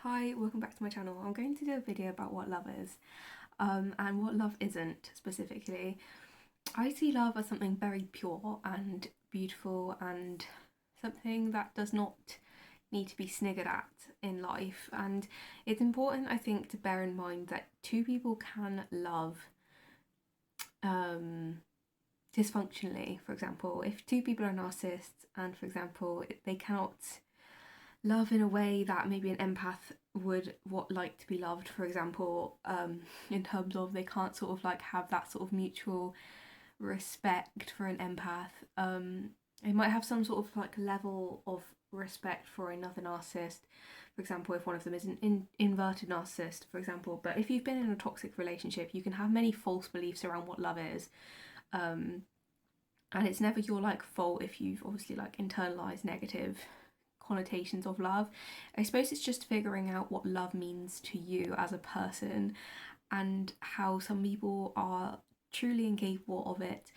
Hi, welcome back to my channel. I'm going to do a video about what love is and what love isn't specifically. I see love as something very pure and beautiful and something that does not need to be sniggered at in life, and it's important, I think, to bear in mind that two people can love dysfunctionally. For example, if two people are narcissists and, for example, they cannot love in a way that maybe an empath would like to be loved, for example, in terms of they can't sort of like have that sort of mutual respect for an empath. They might have some sort of like level of respect for another narcissist, for example, if one of them is an inverted narcissist, for example. But if you've been in a toxic relationship, you can have many false beliefs around what love is, and it's never your like fault if you've obviously like internalized negative connotations of love. I suppose it's just figuring out what love means to you as a person, and how some people are truly incapable of it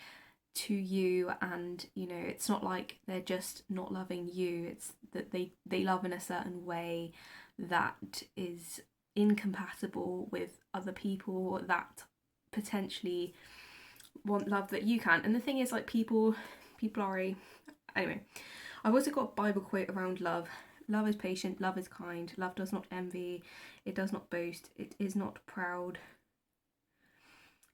to you, and you know, it's not like they're just not loving you, it's that they love in a certain way that is incompatible with other people that potentially want love that you can. And the thing is, like, people are anyway, I've also got a Bible quote around love. Love is patient, love is kind, love does not envy, it does not boast, it is not proud,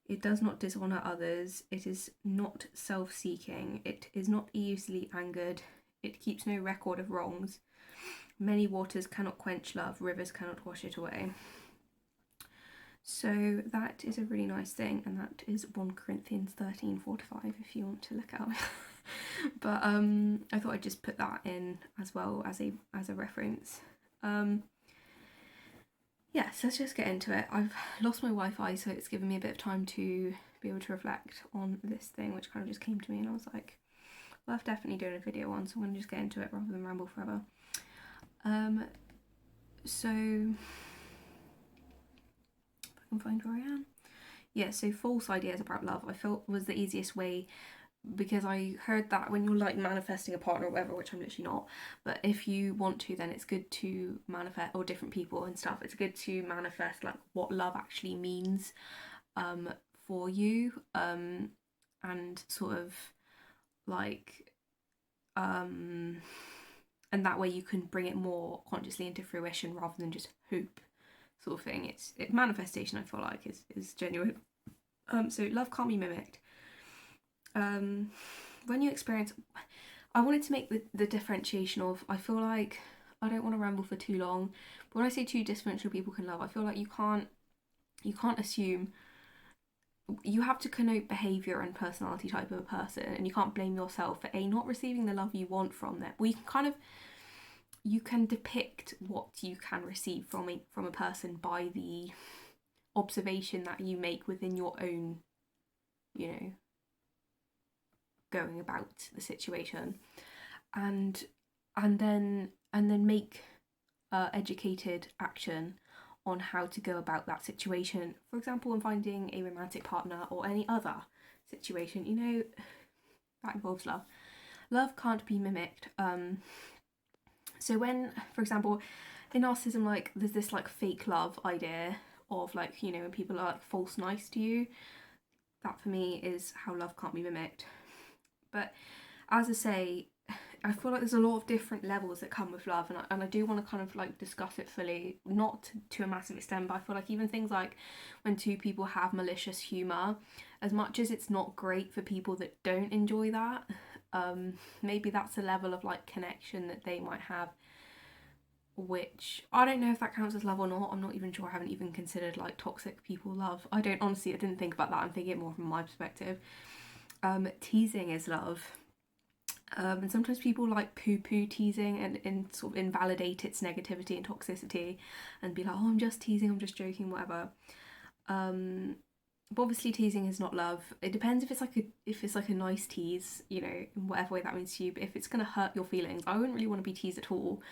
it does not dishonour others, it is not self-seeking, it is not easily angered, it keeps no record of wrongs. Many waters cannot quench love, rivers cannot wash it away. So that is a really nice thing, and that is 1 Corinthians 13:4-5 if you want to look out. But I thought I'd just put that in as well as a reference. Yeah, so let's just get into it. I've lost my Wi-Fi, so it's given me a bit of time to be able to reflect on this thing, which kind of just came to me, and I was like, well, I've definitely doing a video on, so I'm going to just get into it rather than ramble forever. So if I can find where I am. Yeah, so false ideas about love I felt was the easiest way, because I heard that when you're like manifesting a partner or whatever, which I'm literally not, but if you want to, then it's good to manifest, or different people and stuff, it's good to manifest like what love actually means for you, and sort of like and that way you can bring it more consciously into fruition rather than just hope sort of thing. It's manifestation, I feel like, is genuine. So love can't be mimicked. When you experience, I wanted to make the differentiation of, I feel like, I don't want to ramble for too long, but when I say two dysfunctional people can love, I feel like you can't assume, you have to connote behaviour and personality type of a person, and you can't blame yourself for not receiving the love you want from them. Well, you can depict what you can receive from a person by the observation that you make within your own, you know, going about the situation, and then make educated action on how to go about that situation. For example, when finding a romantic partner or any other situation, you know, that involves love. Love can't be mimicked. So when, for example, in narcissism, like, there's this like fake love idea of, like, you know, when people are like false nice to you, that for me is how love can't be mimicked. But as I say, I feel like there's a lot of different levels that come with love, and I do want to kind of like discuss it fully, not to a massive extent, but I feel like even things like when two people have malicious humour, as much as it's not great for people that don't enjoy that, maybe that's a level of like connection that they might have, which I don't know if that counts as love or not. I'm not even sure. I haven't even considered like toxic people love. I didn't think about that. I'm thinking it more from my perspective. Teasing is love. And sometimes people like poo-poo teasing and sort of invalidate its negativity and toxicity and be like, oh, I'm just teasing, I'm just joking, whatever. But obviously teasing is not love. It depends if it's like a nice tease, you know, in whatever way that means to you. But if it's gonna hurt your feelings, I wouldn't really want to be teased at all.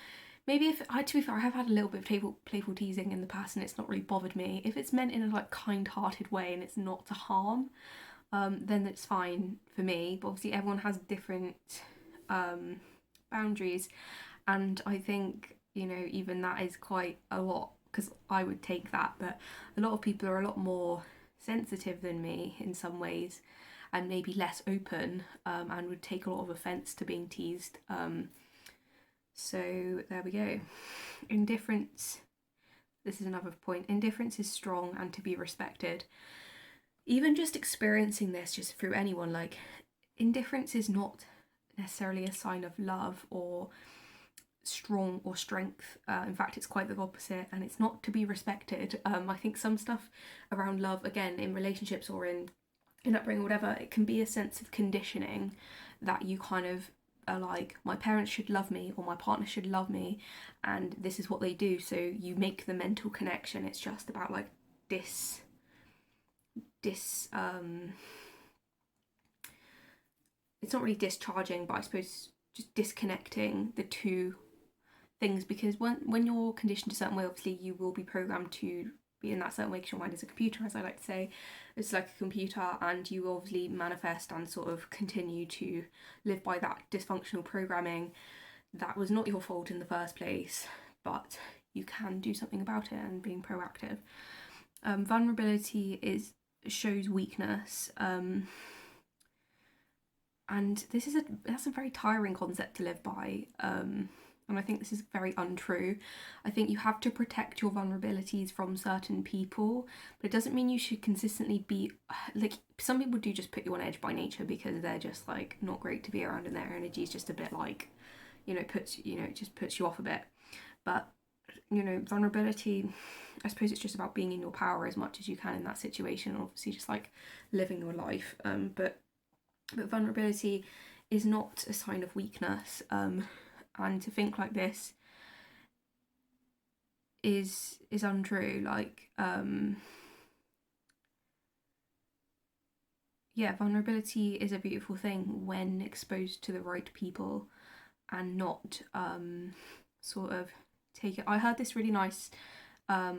Maybe to be fair, I have had a little bit of playful teasing in the past, and it's not really bothered me. If it's meant in a like kind-hearted way and it's not to harm, then it's fine for me. But obviously everyone has different boundaries, and I think, you know, even that is quite a lot, because I would take that, but a lot of people are a lot more sensitive than me in some ways, and maybe less open, and would take a lot of offence to being teased. So there we go. Indifference. This is another point. Indifference is strong and to be respected. Even just experiencing this just through anyone, like, indifference is not necessarily a sign of love or strong or strength. In fact, it's quite the opposite, and it's not to be respected. I think some stuff around love, again, in relationships or in upbringing or whatever, it can be a sense of conditioning that you kind of are like, my parents should love me or my partner should love me, and this is what they do, so you make the mental connection. It's just about like it's not really discharging, but I suppose just disconnecting the two things, because when you're conditioned a certain way, obviously you will be programmed to be in that certain way, because your mind is a computer, as I like to say. It's like a computer, and you obviously manifest and sort of continue to live by that dysfunctional programming. That was not your fault in the first place, but you can do something about it and being proactive. Vulnerability shows weakness, and that's a very tiring concept to live by. And I think this is very untrue. I think you have to protect your vulnerabilities from certain people, but it doesn't mean you should consistently be like, some people do just put you on edge by nature because they're just like not great to be around, and their energy is just a bit like, it just puts you off a bit. But vulnerability, I suppose it's just about being in your power as much as you can in that situation, and obviously just like living your life. But vulnerability is not a sign of weakness. And to think like this is untrue. Like, vulnerability is a beautiful thing when exposed to the right people, and not sort of take it. I heard this really nice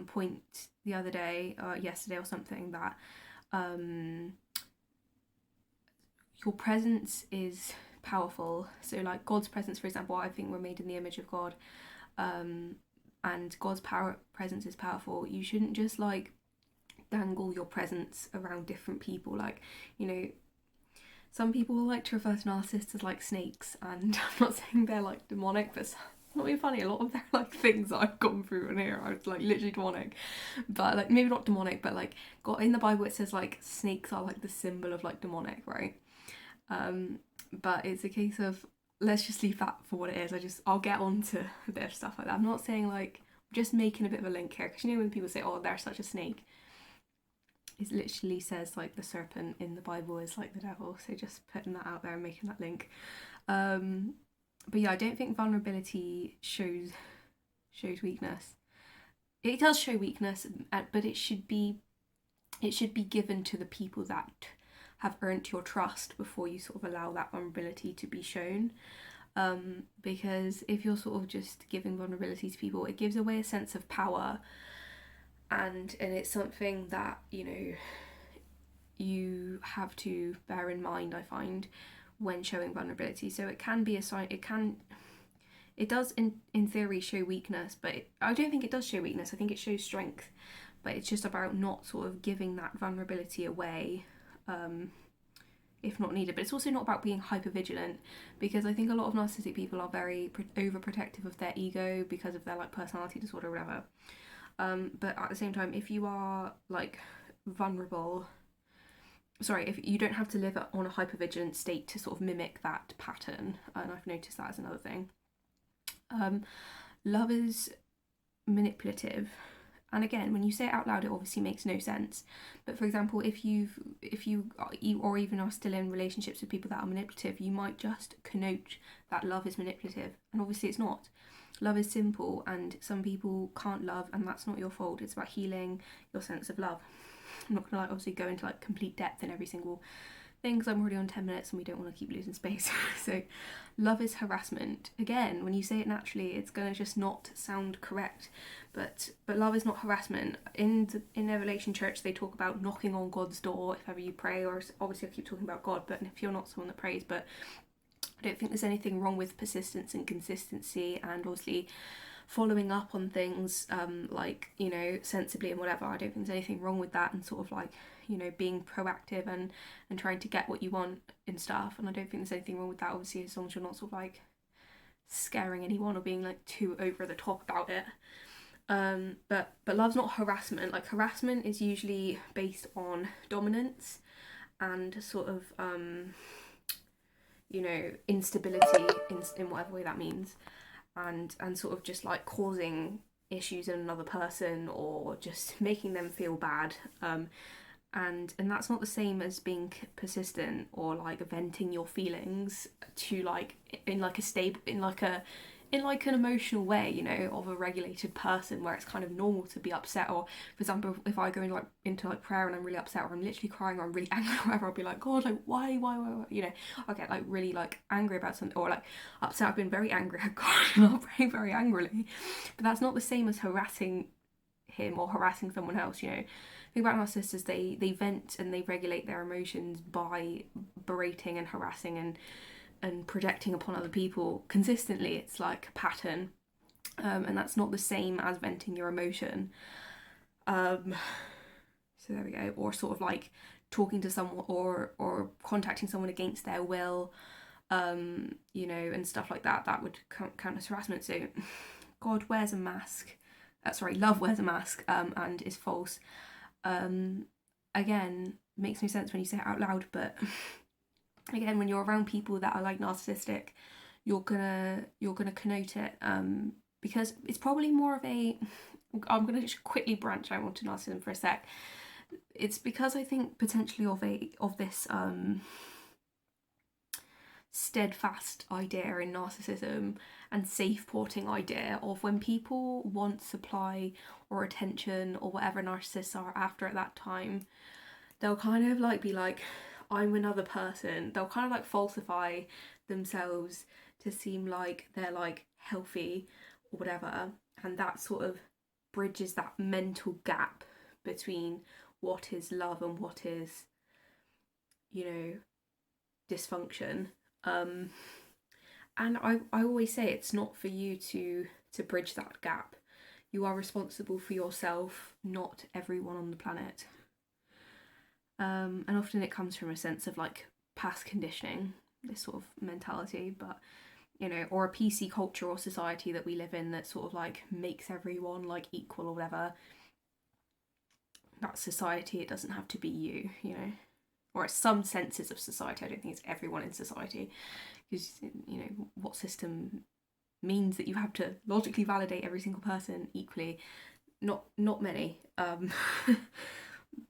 point the other day, yesterday or something, that your presence is powerful. So like God's presence, for example, I think we're made in the image of God, and God's presence is powerful. You shouldn't just like dangle your presence around different people. Like, some people like to refer to narcissists as like snakes, and I'm not saying they're like demonic, but it's not really funny. A lot of their like things that I've gone through in here are like literally demonic, but like maybe not demonic, but like God, in the Bible it says like snakes are like the symbol of like demonic, right? But it's a case of, let's just leave that for what it is. I'll get on to a bit of stuff like that. I'm not saying like, I'm just making a bit of a link here, because when people say, oh, they're such a snake, it literally says like the serpent in the Bible is like the devil, so just putting that out there and making that link. But yeah, I don't think vulnerability shows weakness. It does show weakness, but it should be given to the people that have earned your trust before you sort of allow that vulnerability to be shown. Because if you're sort of just giving vulnerability to people, it gives away a sense of power, and it's something that you have to bear in mind, I find, when showing vulnerability. So it can be a sign, it does in theory show weakness, but I don't think it does show weakness. I think it shows strength, but it's just about not sort of giving that vulnerability away if not needed. But it's also not about being hyper vigilant, because I think a lot of narcissistic people are very overprotective of their ego because of their like personality disorder or whatever. But at the same time, if you are like vulnerable, if you don't have to live on a hypervigilant state to sort of mimic that pattern, and I've noticed that as another thing. Love is manipulative, and again, when you say it out loud, it obviously makes no sense. But for example, if you or even are still in relationships with people that are manipulative, you might just connote that love is manipulative, and obviously it's not. Love is simple, and some people can't love, and that's not your fault. It's about healing your sense of love. I'm not gonna like obviously go into like complete depth in every single thing, because I'm already on 10 minutes and we don't want to keep losing space. So love is harassment. Again, when you say it naturally, it's gonna just not sound correct, but love is not harassment. In their relation church, they talk about knocking on God's door if ever you pray, or obviously I keep talking about God, but if you're not someone that prays, but I don't think there's anything wrong with persistence and consistency, and obviously following up on things like, you know, sensibly and whatever. I don't think there's anything wrong with that, and sort of like, you know, being proactive and trying to get what you want and stuff. And I don't think there's anything wrong with that, obviously, as long as you're not sort of like scaring anyone or being like too over the top about it. But love's not harassment. Like, harassment is usually based on dominance and sort of you know, instability in whatever way that means, and sort of just like causing issues in another person or just making them feel bad. And that's not the same as being persistent or like venting your feelings to like in like a stable in like an emotional way, you know, of a regulated person, where it's kind of normal to be upset. Or for example, if I go into prayer and I'm really upset, or I'm literally crying, or I'm really angry or whatever, I'll be like, God, like why, you know, I'll get like really like angry about something, or like upset. I've been very angry at God and I'll pray very angrily, but that's not the same as harassing him or harassing someone else. You know, the thing about narcissists, they vent and they regulate their emotions by berating and harassing and projecting upon other people consistently. It's like a pattern, and that's not the same as venting your emotion. So there we go. Or sort of like talking to someone or contacting someone against their will, you know, and stuff like that. That would count as harassment. So God wears a mask. Love wears a mask, and is false. Again, makes no sense when you say it out loud, but again, when you're around people that are like narcissistic, you're gonna connote it, because it's probably more of a. I'm gonna just quickly branch out onto narcissism for a sec. It's because I think potentially of this steadfast idea in narcissism and safe porting idea of when people want supply or attention or whatever narcissists are after at that time, they'll kind of like be like, I'm another person. They'll kind of like falsify themselves to seem like they're like healthy or whatever, and that sort of bridges that mental gap between what is love and what is, you know, dysfunction. And I always say it's not for you to bridge that gap. You are responsible for yourself, not everyone on the planet. And often it comes from a sense of like past conditioning, this sort of mentality, but you know, or a PC culture or society that we live in that sort of like makes everyone like equal or whatever. That society, it doesn't have to be you, you know, or it's some senses of society. I don't think it's everyone in society, because you know what system means that you have to logically validate every single person equally. Not many.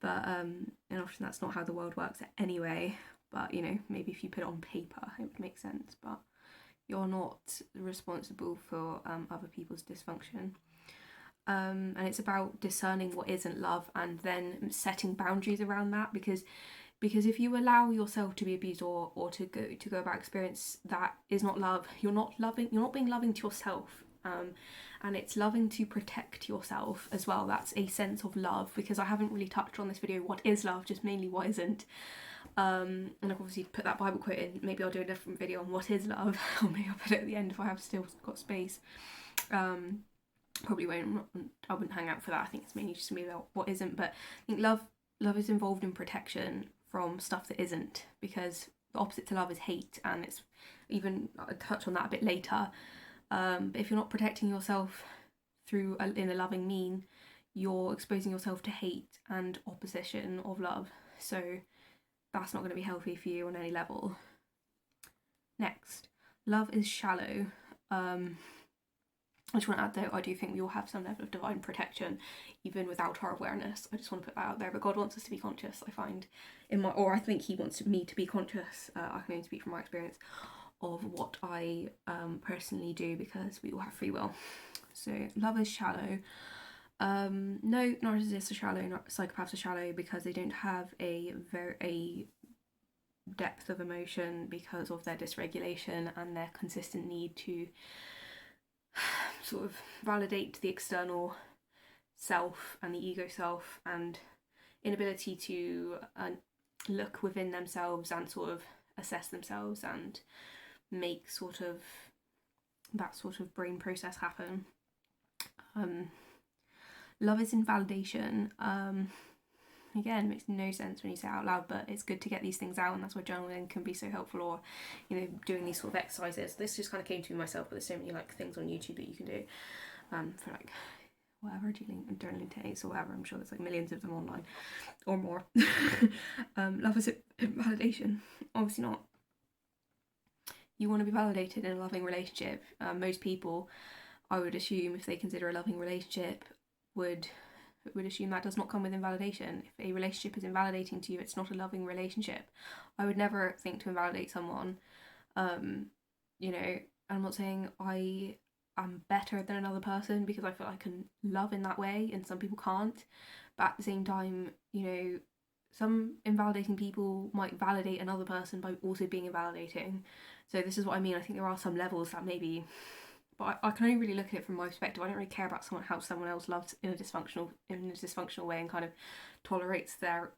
But and often that's not how the world works anyway. But you know, maybe if you put it on paper, it would make sense. But you're not responsible for other people's dysfunction. And it's about discerning what isn't love and then setting boundaries around that, because if you allow yourself to be abused or to go about experience that is not love, you're not being loving to yourself. And it's loving to protect yourself as well. That's a sense of love, because I haven't really touched on this video what is love, just mainly what isn't. And I've obviously put that Bible quote in. Maybe I'll do a different video on what is love, or maybe I'll put it at the end if I have still got space. Probably won't. I wouldn't hang out for that. I think it's mainly just gonna be about what isn't. But I think love is involved in protection from stuff that isn't, because the opposite to love is hate, and it's even, I'll touch on that a bit later. But if you're not protecting yourself in a loving mean, you're exposing yourself to hate and opposition of love. So that's not going to be healthy for you on any level. Next, love is shallow. I just want to add though, I do think we all have some level of divine protection, even without our awareness. I just want to put that out there. But God wants us to be conscious, I find, I think He wants me to be conscious. I can only speak from my experience of what I personally do, because we all have free will. So love is shallow. No, narcissists are shallow, psychopaths are shallow, because they don't have a depth of emotion because of their dysregulation and their consistent need to sort of validate the external self and the ego self, and inability to look within themselves and sort of assess themselves and make that sort of brain process happen. Love is invalidation. Again, it makes no sense when you say it out loud, but it's good to get these things out, and that's why journaling can be so helpful, or, you know, doing these sort of exercises. This just kind of came to me myself, but there's so many like things on YouTube that you can do for like whatever, journaling techniques or whatever. I'm sure there's like millions of them online or more. Love is validation. Obviously not. You want to be validated in a loving relationship. Most people, I would assume, if they consider a loving relationship, would assume that does not come with invalidation. If a relationship is invalidating to you, it's not a loving relationship. I would never think to invalidate someone. You know, I'm not saying I am better than another person because I feel I can love in that way and some people can't. But at the same time, you know, some invalidating people might validate another person by also being invalidating. So this is what I mean. I think there are some levels that maybe, but I can only really look at it from my perspective. I don't really care about how someone else loves in a dysfunctional way and kind of tolerates their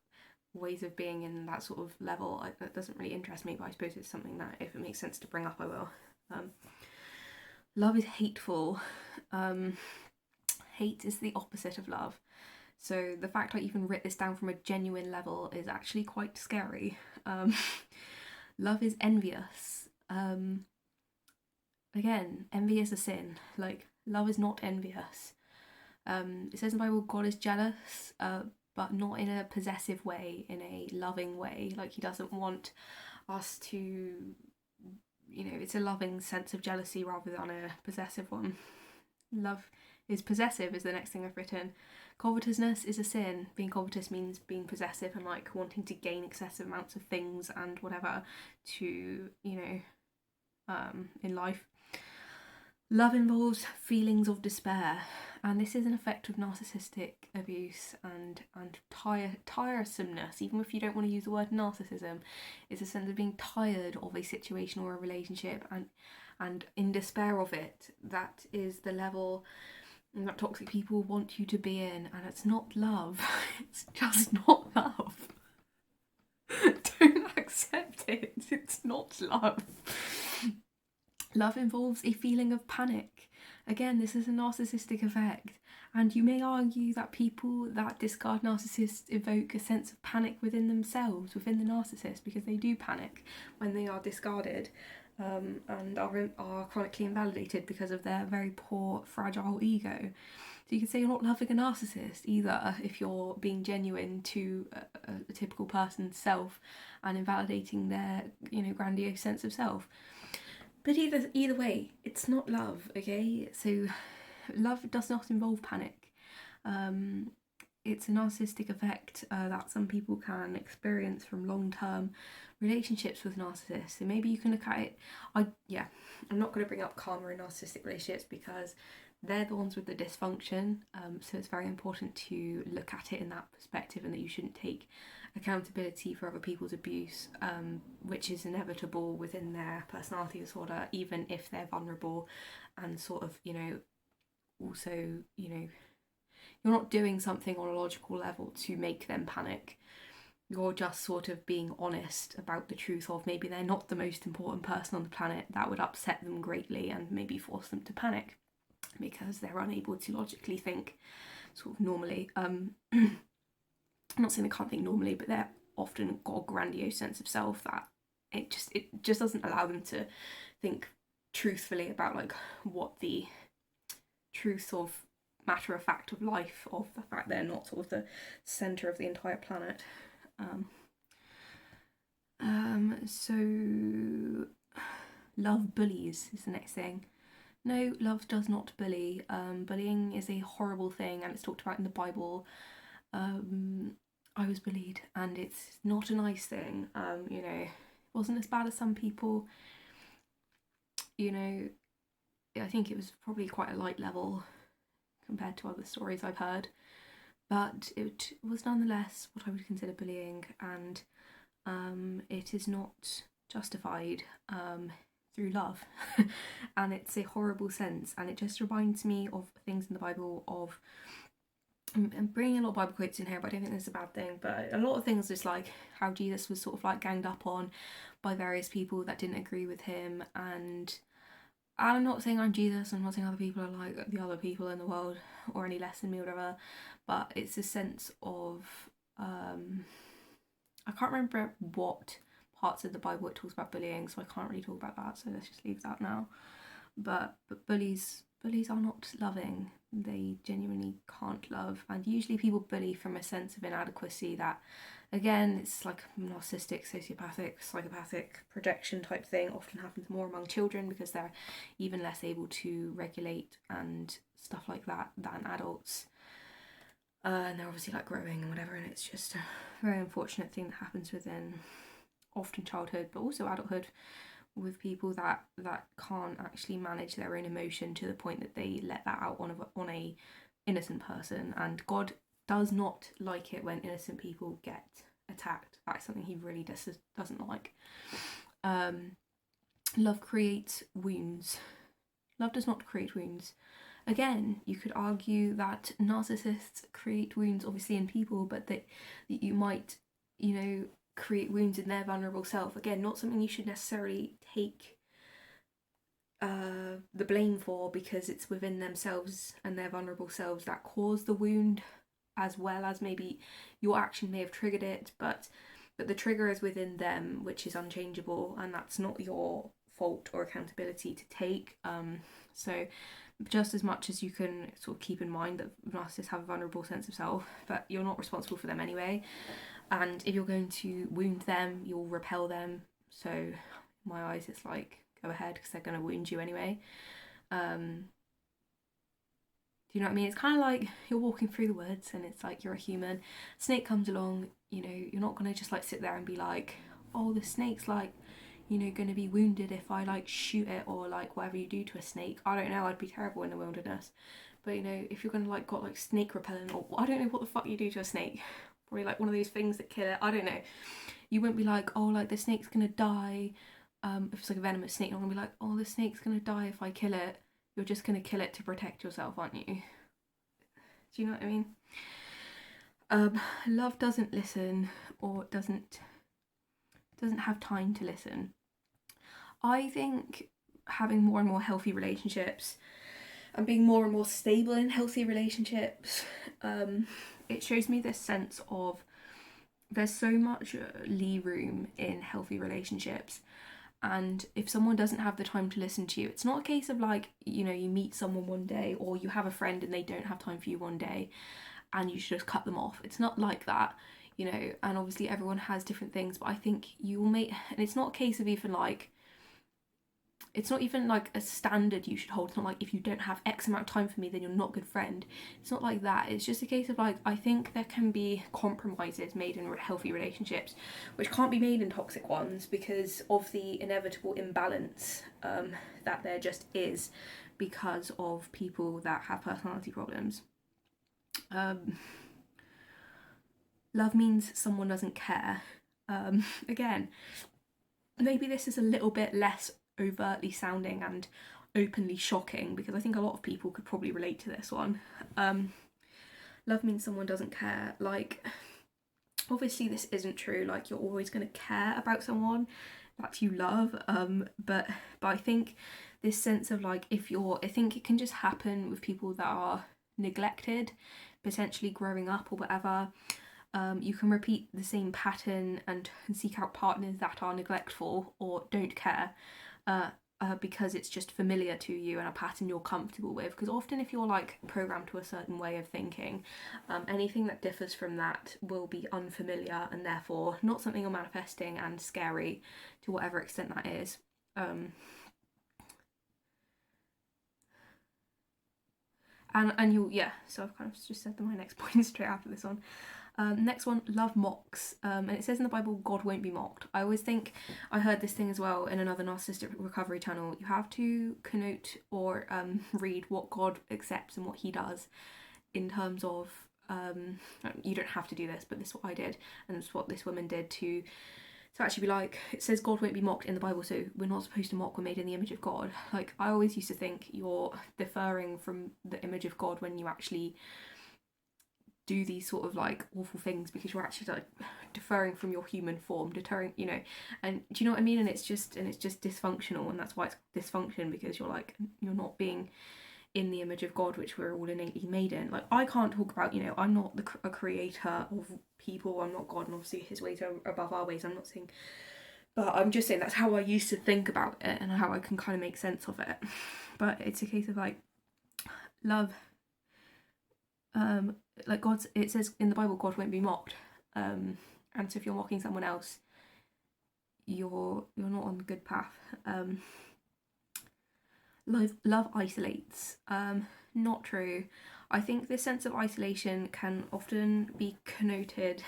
ways of being in that sort of level. That doesn't really interest me, but I suppose it's something that if it makes sense to bring up, I will. Love is hateful. Hate is the opposite of love. So the fact I even writ this down from a genuine level is actually quite scary. Love is envious. Again, envy is a sin. Like, love is not envious. It says in the Bible, God is jealous, but not in a possessive way, in a loving way. Like, he doesn't want us to, you know, it's a loving sense of jealousy rather than a possessive one. Love is possessive is the next thing I've written. Covetousness is a sin. Being covetous means being possessive and like wanting to gain excessive amounts of things and whatever to, you know, in life. Love involves feelings of despair, and this is an effect of narcissistic abuse and tiresomeness. Even if you don't want to use the word narcissism, it's a sense of being tired of a situation or a relationship and in despair of it. That is the level that toxic people want you to be in, and it's not love. It's just not love. Don't accept it. It's not love. Love involves a feeling of panic. Again, this is a narcissistic effect, and you may argue that people that discard narcissists evoke a sense of panic within themselves, within the narcissist, because they do panic when they are discarded, and are chronically invalidated because of their very poor, fragile ego. So you could say you're not loving a narcissist either if you're being genuine to a typical person's self and invalidating their, you know, grandiose sense of self. But either way, it's not love, okay? So love does not involve panic. It's a narcissistic effect that some people can experience from long-term relationships with narcissists. So maybe you can look at it. I'm not going to bring up karma in narcissistic relationships because they're the ones with the dysfunction. So it's very important to look at it in that perspective, and that you shouldn't take accountability for other people's abuse, which is inevitable within their personality disorder, even if they're vulnerable and sort of, you know, also, you know, you're not doing something on a logical level to make them panic. You're just sort of being honest about the truth of maybe they're not the most important person on the planet. That would upset them greatly and maybe force them to panic because they're unable to logically think sort of normally. I'm not saying they can't think normally, but they're often got a grandiose sense of self that it just doesn't allow them to think truthfully about like what the truth of matter of fact of life, of the fact they're not sort of the centre of the entire planet. So love bullies is the next thing. No, love does not bully. Bullying is a horrible thing, and it's talked about in the Bible. I was bullied, and it's not a nice thing. You know, it wasn't as bad as some people. You know, I think it was probably quite a light level compared to other stories I've heard, but it was nonetheless what I would consider bullying, and it is not justified through love. And it's a horrible sense, and it just reminds me of things in the Bible of, I'm bringing a lot of Bible quotes in here, but I don't think this is a bad thing, but a lot of things just like how Jesus was sort of like ganged up on by various people that didn't agree with him, and I'm not saying I'm Jesus, I'm not saying other people are like the other people in the world or any less than me or whatever, but it's a sense of, I can't remember what parts of the Bible it talks about bullying, so I can't really talk about that, so let's just leave that now. But bullies are not loving. They genuinely can't love, and usually people bully from a sense of inadequacy that, again, it's like narcissistic, sociopathic, psychopathic projection type thing. Often happens more among children because they're even less able to regulate and stuff like that than adults. And they're obviously like growing and whatever, and it's just a very unfortunate thing that happens within often childhood but also adulthood with people that can't actually manage their own emotion to the point that they let that out on a innocent person. And God does not like it when innocent people get attacked. That's something he really doesn't like. Love creates wounds. Love does not create wounds. Again, you could argue that narcissists create wounds obviously in people, but that you might, create wounds in their vulnerable self. Again, not something you should necessarily take the blame for, because it's within themselves and their vulnerable selves that cause the wound, as well as maybe your action may have triggered it, but the trigger is within them, which is unchangeable, and that's not your fault or accountability to take. So just as much as you can sort of keep in mind that narcissists have a vulnerable sense of self, but you're not responsible for them anyway. And if you're going to wound them, you'll repel them. So in my eyes, it's like, go ahead, because they're going to wound you anyway. Do you know what I mean? It's kind of like you're walking through the woods and it's like you're a human. Snake comes along, you're not going to just like sit there and be like, oh, the snake's like, going to be wounded if I like shoot it, or like whatever you do to a snake. I don't know, I'd be terrible in the wilderness. But if you're going to like got like snake repellent, or I don't know what the fuck you do to a snake. Probably like one of those things that kill it. I don't know. You won't be like, oh, like the snake's gonna die. If it's like a venomous snake, you're not gonna be like, oh, the snake's gonna die if I kill it. You're just gonna kill it to protect yourself, aren't you? Do you know what I mean? Love doesn't listen, or doesn't have time to listen. I think having more and more healthy relationships and being more and more stable in healthy relationships, it shows me this sense of there's so much lee room in healthy relationships. And if someone doesn't have the time to listen to you, it's not a case of like, you meet someone one day, or you have a friend and they don't have time for you one day and you should just cut them off. It's not like that, and obviously everyone has different things, but I think you will make, and it's not a case of even like, it's not even like a standard you should hold. It's not like if you don't have X amount of time for me, then you're not a good friend. It's not like that. It's just a case of like, I think there can be compromises made in healthy relationships, which can't be made in toxic ones because of the inevitable imbalance that there just is because of people that have personality problems. Love means someone doesn't care. Again, maybe this is a little bit less overtly sounding and openly shocking, because I think a lot of people could probably relate to this one. Love means someone doesn't care. Like, obviously this isn't true. Like, you're always going to care about someone that you love. But I think this sense of like, I think it can just happen with people that are neglected, potentially growing up or whatever. You can repeat the same pattern and seek out partners that are neglectful or don't care, because it's just familiar to you and a pattern you're comfortable with. Because often if you're like programmed to a certain way of thinking, anything that differs from that will be unfamiliar and therefore not something you're manifesting, and scary to whatever extent that is. And you'll, so I've kind of just said my next point straight after this one. Next one, love mocks. And it says in the Bible, God won't be mocked. I always think, I heard this thing as well in another narcissistic recovery channel, you have to connote or read what God accepts and what he does in terms of, you don't have to do this, but this is what I did, and this is what this woman did to actually be like, it says God won't be mocked in the Bible, so we're not supposed to mock, we're made in the image of God. Like, I always used to think you're differing from the image of God when you actually do these sort of like awful things because you're actually like deferring from your human form, deterring, you know, and do you know what I mean? And it's just dysfunctional, and that's why it's dysfunction, because you're not being in the image of God, which we're all innately made in. Like, I can't talk about, you know, I'm not a creator of people, I'm not God, and obviously his ways are above our ways, I'm not saying, but I'm just saying that's how I used to think about it and how I can kind of make sense of it. But it's a case of like love, like God's, it says in the Bible, God won't be mocked, and so if you're mocking someone else, you're not on the good path. Love isolates. Not true. I think this sense of isolation can often be connoted,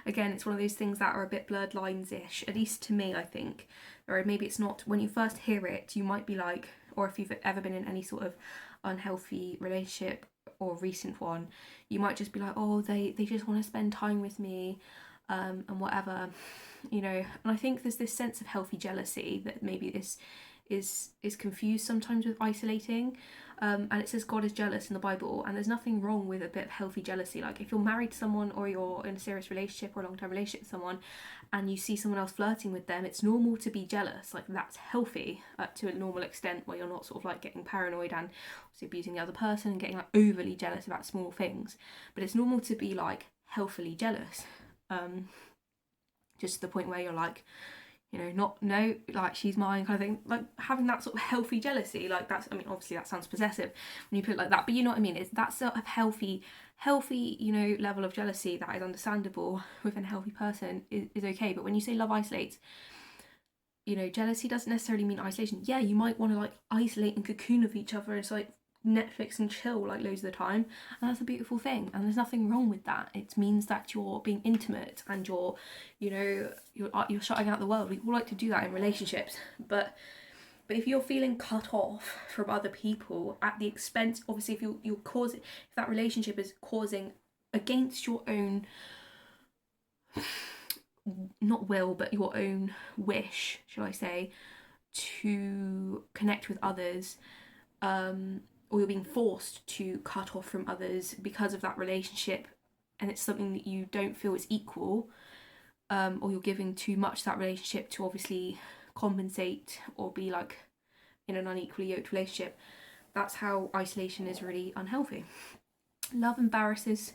again, it's one of those things that are a bit blurred lines-ish, at least to me, I think. Or maybe it's not, when you first hear it, you might be like, or if you've ever been in any sort of unhealthy relationship or recent one, you might just be like, oh, they just want to spend time with me, and whatever, you know. And I think there's this sense of healthy jealousy that maybe this is confused sometimes with isolating, and it says God is jealous in the Bible, and there's nothing wrong with a bit of healthy jealousy. Like, if you're married to someone or you're in a serious relationship or a long-term relationship with someone and you see someone else flirting with them, it's normal to be jealous. Like, that's healthy to a normal extent, where you're not sort of like getting paranoid and obviously abusing the other person and getting like overly jealous about small things. But it's normal to be like healthily jealous, just to the point where you're like, you know, not, no, like, she's mine kind of thing, like having that sort of healthy jealousy. Like, that's, I mean, obviously that sounds possessive when you put it like that, but you know what I mean, it's that sort of healthy, you know, level of jealousy that is understandable within a healthy person is okay. But when you say love isolates, you know, jealousy doesn't necessarily mean isolation. Yeah, you might want to like isolate and cocoon of each other and so like Netflix and chill like loads of the time, and that's a beautiful thing, and there's nothing wrong with that. It means that you're being intimate and you're, you know, you're shutting out the world. We all like to do that in relationships, but if you're feeling cut off from other people at the expense, obviously, if you're causing, if that relationship is causing against your own, not will, but your own wish, shall I say, to connect with others, or you're being forced to cut off from others because of that relationship, and it's something that you don't feel is equal, or you're giving too much to that relationship to obviously compensate or be like in an unequally yoked relationship, that's how isolation is really unhealthy. Love embarrasses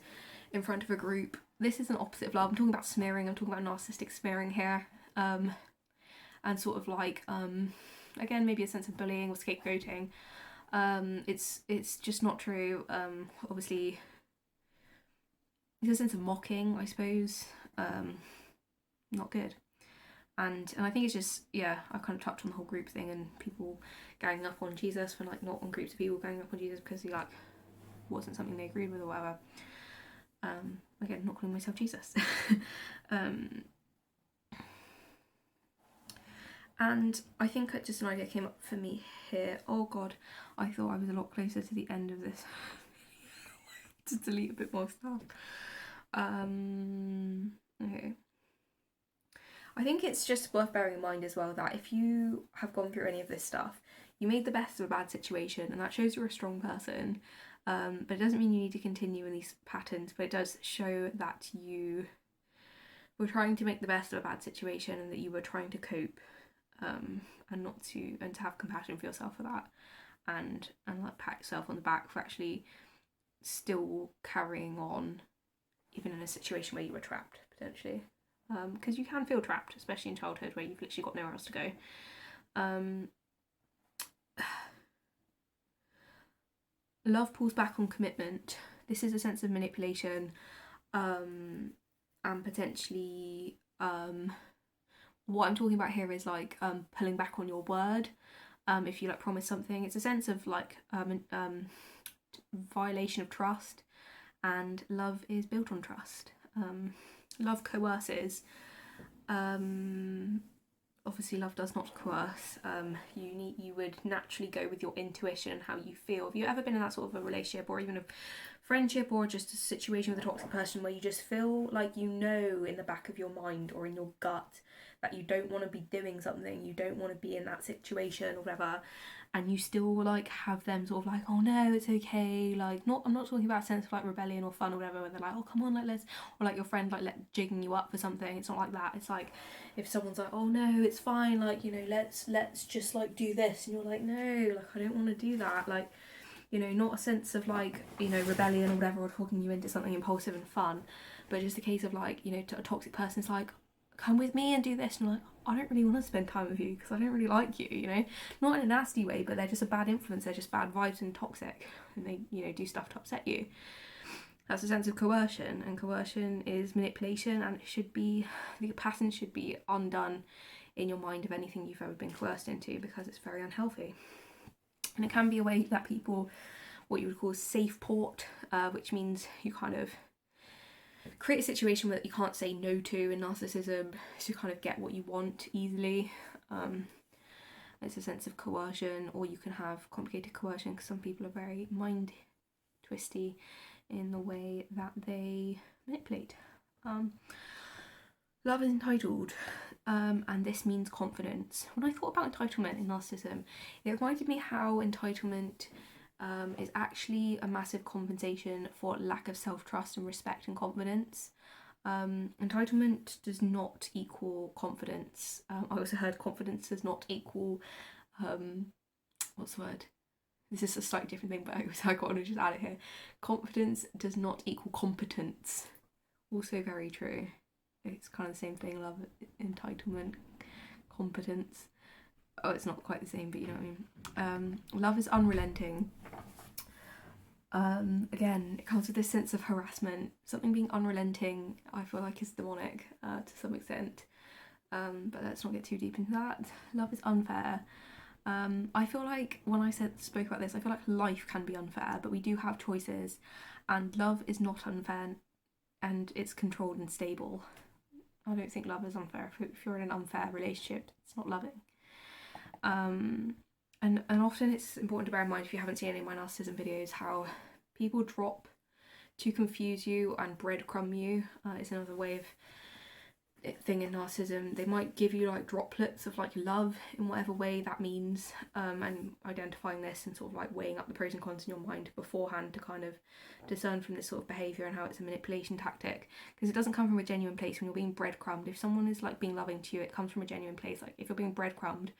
in front of a group. This is an opposite of love. I'm talking about smearing, I'm talking about narcissistic smearing here, and sort of like, again, maybe a sense of bullying or scapegoating. It's just not true. Obviously, there's a sense of mocking, I suppose. Not good. And I think it's just, yeah, I kind of touched on the whole group thing and people ganging up on Jesus for like, not on groups of people ganging up on Jesus because he like wasn't something they agreed with or whatever. Again, not calling myself Jesus. And I think just an idea came up for me here. Oh God, I thought I was a lot closer to the end of this. To delete a bit more stuff. Okay. I think it's just worth bearing in mind as well that if you have gone through any of this stuff, you made the best of a bad situation, and that shows you're a strong person. But it doesn't mean you need to continue in these patterns, but it does show that you were trying to make the best of a bad situation and that you were trying to cope, and to have compassion for yourself for that, and like pat yourself on the back for actually still carrying on even in a situation where you were trapped potentially, because you can feel trapped, especially in childhood where you've literally got nowhere else to go. Love pulls back on commitment. This is a sense of manipulation, and potentially what I'm talking about here is like pulling back on your word. If you like promise something, it's a sense of like violation of trust, and love is built on trust. Love coerces. Obviously love does not coerce. You would naturally go with your intuition and how you feel. Have you ever been in that sort of a relationship or even a friendship or just a situation with a toxic person where you just feel like, you know, in the back of your mind or in your gut that you don't want to be doing something, you don't want to be in that situation or whatever, and you still like have them sort of like, oh no, it's okay, like, not, I'm not talking about a sense of like rebellion or fun or whatever, where they're like, oh come on, like let's, or like your friend like jigging you up for something. It's not like that. It's like if someone's like, oh no, it's fine, like, you know, let's just like do this, and you're like, no, like I don't want to do that, like, you know, not a sense of like, you know, rebellion or whatever, or talking you into something impulsive and fun, but just a case of like, you know, a toxic person's like, come with me and do this, and you're like, I don't really want to spend time with you because I don't really like you, you know, not in a nasty way, but they're just a bad influence, they're just bad vibes and toxic, and they, you know, do stuff to upset you. That's a sense of coercion, and coercion is manipulation, and it should be, the pattern should be undone in your mind of anything you've ever been coerced into, because it's very unhealthy. And it can be a way that people, what you would call safe port, which means you kind of create a situation that you can't say no to in narcissism, to kind of get what you want easily. It's a sense of coercion, or you can have complicated coercion, because some people are very mind twisty in the way that they manipulate. Love is entitled, and this means confidence. When I thought about entitlement in narcissism, it reminded me how entitlement is actually a massive compensation for lack of self-trust and respect and confidence. Entitlement does not equal confidence. I also heard confidence does not equal, what's the word? This is a slightly different thing, but I got to just add it here. Confidence does not equal competence. Also very true. It's kind of the same thing, love, entitlement, competence. Oh, it's not quite the same, but you know what I mean. Love is unrelenting. Again, it comes with this sense of harassment. Something being unrelenting, I feel like, is demonic to some extent. But let's not get too deep into that. Love is unfair. I feel like when I spoke about this, I feel like life can be unfair, but we do have choices, and love is not unfair, and it's controlled and stable. I don't think love is unfair. If you're in an unfair relationship, it's not loving. And often it's important to bear in mind, if you haven't seen any of my narcissism videos, how people drop to confuse you and breadcrumb you. It's another way of thing in narcissism. They might give you like droplets of like love in whatever way that means, and identifying this and sort of like weighing up the pros and cons in your mind beforehand to kind of discern from this sort of behaviour and how it's a manipulation tactic, because it doesn't come from a genuine place when you're being breadcrumbed. If someone is like being loving to you, it comes from a genuine place. Like if you're being breadcrumbed,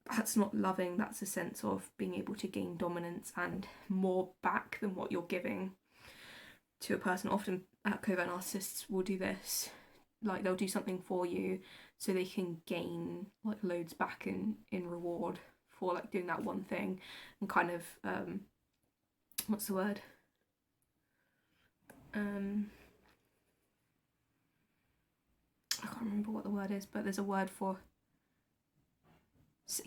that's not loving, that's a sense of being able to gain dominance and more back than what you're giving to a person. Often covert narcissists will do this, like they'll do something for you so they can gain like loads back in reward for like doing that one thing, and kind of what's the word, I can't remember what the word is, but there's a word for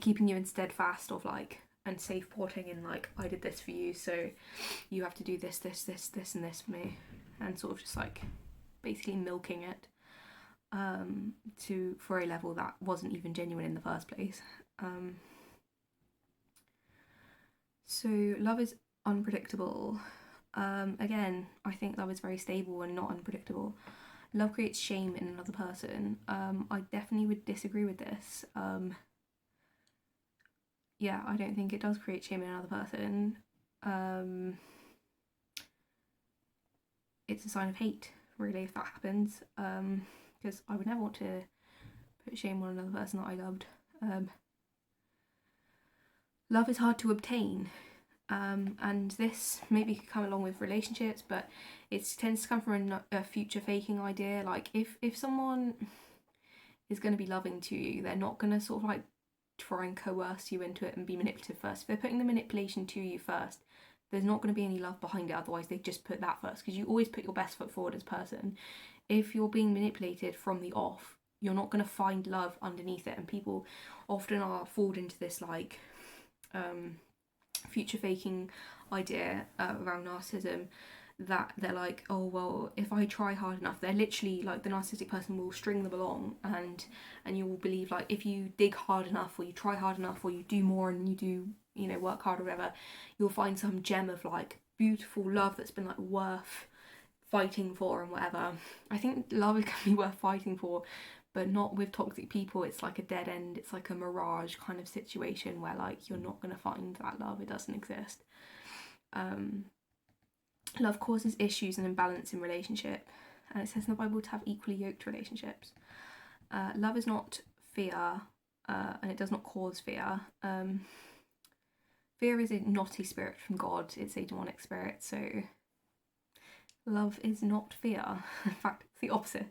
keeping you in steadfast of like, and safe porting in like, I did this for you, so you have to do this and this for me, and sort of just like basically milking it for a level that wasn't even genuine in the first place. So love is unpredictable. Again, I think love is very stable and not unpredictable. Love creates shame in another person. I definitely would disagree with this. Yeah, I don't think it does create shame in another person. It's a sign of hate, really, if that happens. Because I would never want to put shame on another person that I loved. Love is hard to obtain, and this maybe could come along with relationships, but it tends to come from a future faking idea. Like if someone is going to be loving to you, they're not going to sort of like try and coerce you into it and be manipulative first. If they're putting the manipulation to you first, there's not going to be any love behind it. Otherwise they just put that first, because you always put your best foot forward as a person. If you're being manipulated from the off, you're not going to find love underneath it, and people often are fooled into this like future faking idea around narcissism, that they're like, oh well, if I try hard enough, they're literally like, the narcissistic person will string them along, and you will believe like if you dig hard enough, or you try hard enough, or you do more and you do, you know, work hard or whatever, you'll find some gem of like beautiful love that's been like worth fighting for and whatever. I think love can be worth fighting for, but not with toxic people. It's like a dead end, it's like a mirage kind of situation where like you're not going to find that love, it doesn't exist. Love causes issues and imbalance in relationship, and it says in the Bible to have equally yoked relationships. Love is not fear, and it does not cause fear. Fear is not a spirit from God, it's a demonic spirit, so love is not fear. In fact, it's the opposite.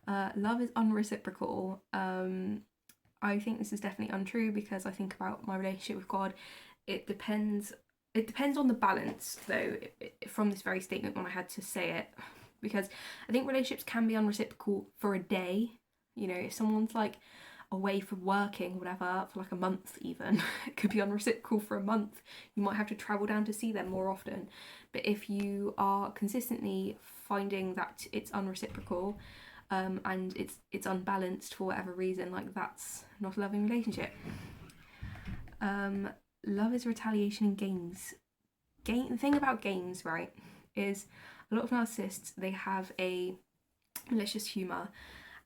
Love is unreciprocal. I think this is definitely untrue, because I think about my relationship with God. It depends on the balance, though, from this very statement when I had to say it, because I think relationships can be unreciprocal for a day. You know, if someone's like away from working, whatever, for like a month even, it could be unreciprocal for a month. You might have to travel down to see them more often. But if you are consistently finding that it's unreciprocal, and it's unbalanced for whatever reason, like that's not a loving relationship. Love is retaliation in games. The thing about games, right, is a lot of narcissists, they have a malicious humour,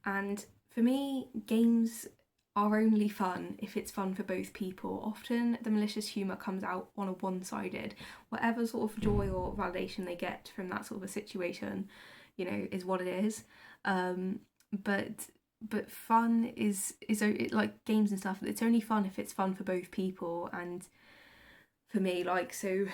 and for me, games are only fun if it's fun for both people. Often the malicious humour comes out on a one-sided. Whatever sort of joy or validation they get from that sort of a situation, you know, is what it is. But fun is like games and stuff, it's only fun if it's fun for both people. And for me, like, so,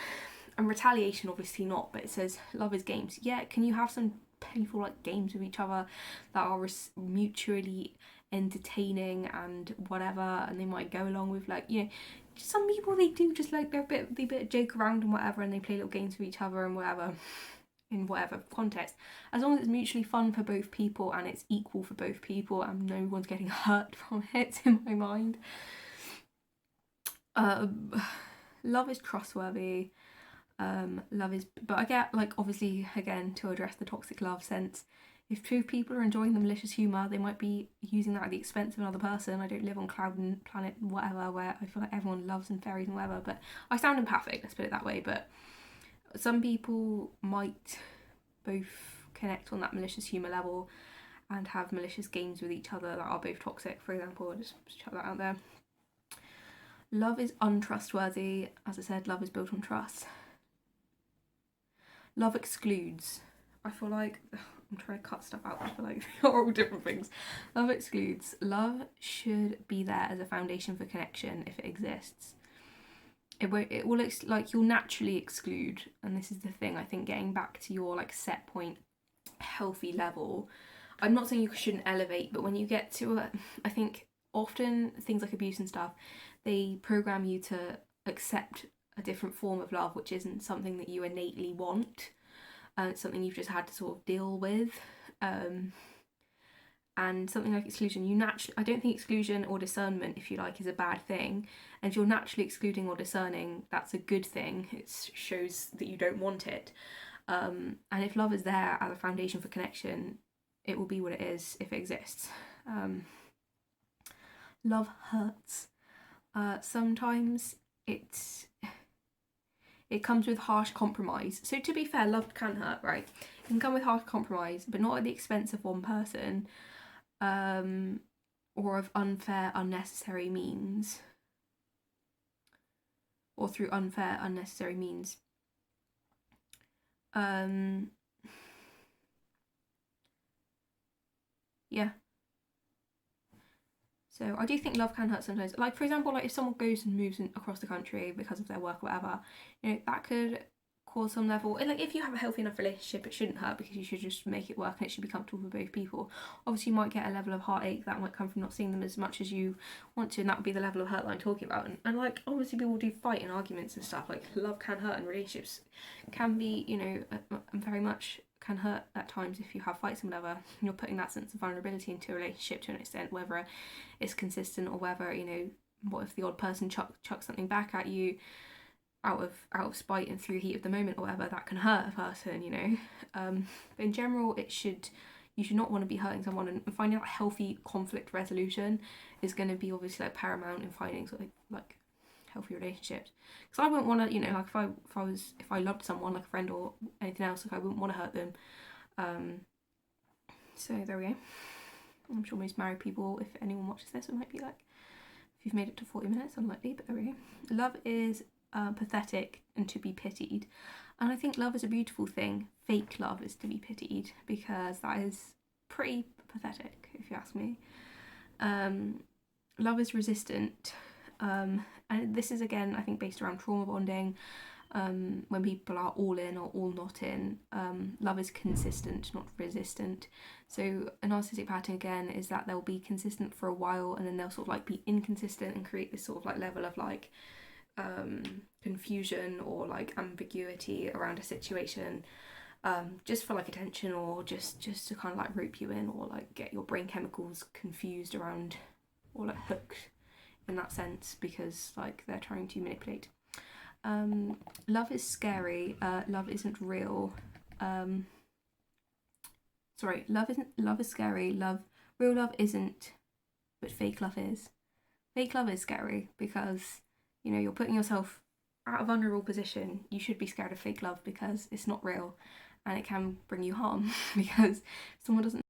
and retaliation obviously not, but it says love is games. Yeah, can you have some painful like games with each other that are mutually entertaining and whatever, and they might go along with, like, you know, some people, they do just like they bit joke around and whatever, and they play little games with each other and whatever, in whatever context, as long as it's mutually fun for both people and it's equal for both people and no one's getting hurt from it, in my mind. Love is trustworthy. Love is, but I get, like, obviously, again, to address the toxic love sense, if two people are enjoying the malicious humour, they might be using that at the expense of another person. I don't live on cloud and planet whatever where I feel like everyone loves and fairies and whatever, but I sound empathic, let's put it that way. But some people might both connect on that malicious humour level and have malicious games with each other that are both toxic, for example. I'll just chuck that out there. Love is untrustworthy. As I said, love is built on trust. Love excludes. I feel like I'm trying to cut stuff out. I feel like they're all different things. Love excludes. Love should be there as a foundation for connection if it exists. It will like, you'll naturally exclude, and this is the thing, I think, getting back to your like set point healthy level. I'm not saying you shouldn't elevate, but when you get to I think often things like abuse and stuff, they program you to accept a different form of love, which isn't something that you innately want. It's something you've just had to sort of deal with. And something like exclusion, I don't think exclusion or discernment, if you like, is a bad thing. And if you're naturally excluding or discerning, that's a good thing. It shows that you don't want it. And if love is there as a foundation for connection, it will be what it is if it exists. Love hurts. Sometimes it comes with harsh compromise. So to be fair, love can hurt, right? It can come with harsh compromise, but not at the expense of one person, or of unfair, unnecessary means, or through unfair, unnecessary means. Yeah. So I do think love can hurt sometimes. Like, for example, like if someone goes and moves across the country because of their work or whatever, you know, that could cause some level, like if you have a healthy enough relationship, it shouldn't hurt, because you should just make it work and it should be comfortable for both people. Obviously you might get a level of heartache that might come from not seeing them as much as you want to, and that would be the level of hurt that I'm talking about. And like, obviously people do fight and arguments and stuff, like love can hurt, and relationships can be, you know, very much can hurt at times if you have fights and whatever. You're putting that sense of vulnerability into a relationship to an extent, whether it's consistent or whether, you know, what if the odd person chucks something back at you out of spite and through heat of the moment or whatever, that can hurt a person, you know. But in general, you should not want to be hurting someone, and finding out healthy conflict resolution is going to be obviously like paramount in finding sort of like healthy relationships. Because I wouldn't want to, you know, like if I loved someone, like a friend or anything else, like I wouldn't want to hurt them. So there we go. I'm sure most married people, if anyone watches this, it might be like, if you've made it to 40 minutes, unlikely, but there we go. Love is pathetic and to be pitied. And I think love is a beautiful thing. Fake love is to be pitied, because that is pretty pathetic, if you ask me. Love is resistant. And this is, again, I think, based around trauma bonding. When people are all in or all not in, love is consistent, not resistant. So a narcissistic pattern, again, is that they'll be consistent for a while and then they'll sort of like be inconsistent and create this sort of like level of like confusion or like ambiguity around a situation, just for like attention, or just to kind of like rope you in, or like get your brain chemicals confused around, or like hooked in that sense, because like they're trying to manipulate. Love is scary. Love isn't real. Love is scary. Real love isn't, but fake love is. Fake love is scary because, you know, you're putting yourself at a vulnerable position. You should be scared of fake love because it's not real, and it can bring you harm because someone doesn't